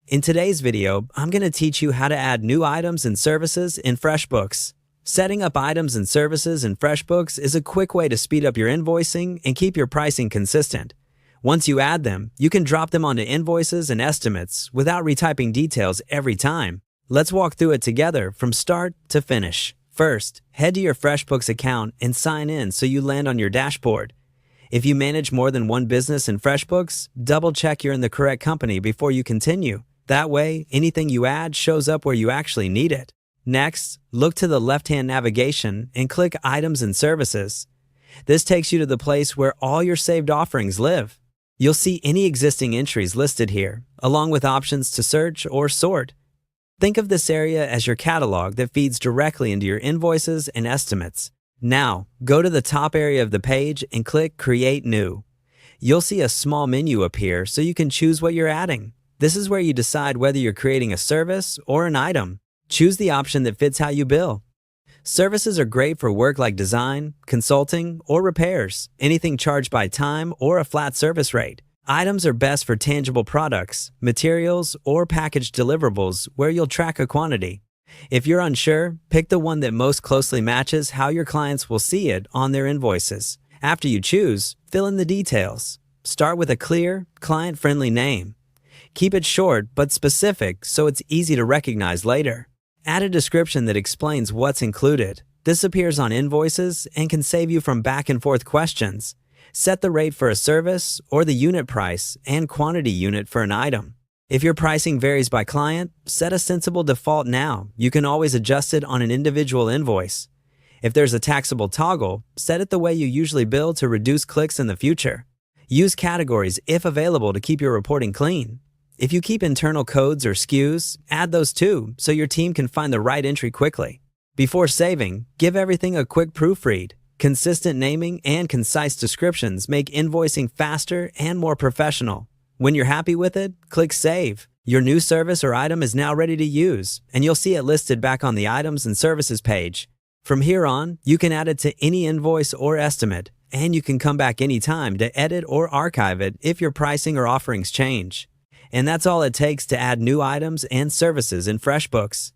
In today's video, I'm going to teach you how to add new items and services in FreshBooks. Setting up items and services in FreshBooks is a quick way to speed up your invoicing and keep your pricing consistent. Once you add them, you can drop them onto invoices and estimates without retyping details every time. Let's walk through it together from start to finish. First, head to your FreshBooks account and sign in so you land on your dashboard. If you manage more than one business in FreshBooks, double-check you're in the correct company before you continue. That way, anything you add shows up where you actually need it. Next, look to the left-hand navigation and click Items and Services. This takes you to the place where all your saved offerings live. You'll see any existing entries listed here, along with options to search or sort. Think of this area as your catalog that feeds directly into your invoices and estimates. Now, go to the top area of the page and click Create New. You'll see a small menu appear so you can choose what you're adding. This is where you decide whether you're creating a service or an item. Choose the option that fits how you bill. Services are great for work like design, consulting, or repairs, anything charged by time or a flat service rate. Items are best for tangible products, materials, or packaged deliverables where you'll track a quantity. If you're unsure, pick the one that most closely matches how your clients will see it on their invoices. After you choose, fill in the details. Start with a clear, client-friendly name. Keep it short but specific so it's easy to recognize later. Add a description that explains what's included. This appears on invoices and can save you from back-and-forth questions. Set the rate for a service or the unit price and quantity unit for an item. If your pricing varies by client, set a sensible default now. You can always adjust it on an individual invoice. If there's a taxable toggle, set it the way you usually bill to reduce clicks in the future. Use categories if available to keep your reporting clean. If you keep internal codes or SKUs, add those too so your team can find the right entry quickly. Before saving, give everything a quick proofread. Consistent naming and concise descriptions make invoicing faster and more professional. When you're happy with it, click Save. Your new service or item is now ready to use, and you'll see it listed back on the Items and Services page. From here on, you can add it to any invoice or estimate, and you can come back anytime to edit or archive it if your pricing or offerings change. And that's all it takes to add new items and services in FreshBooks.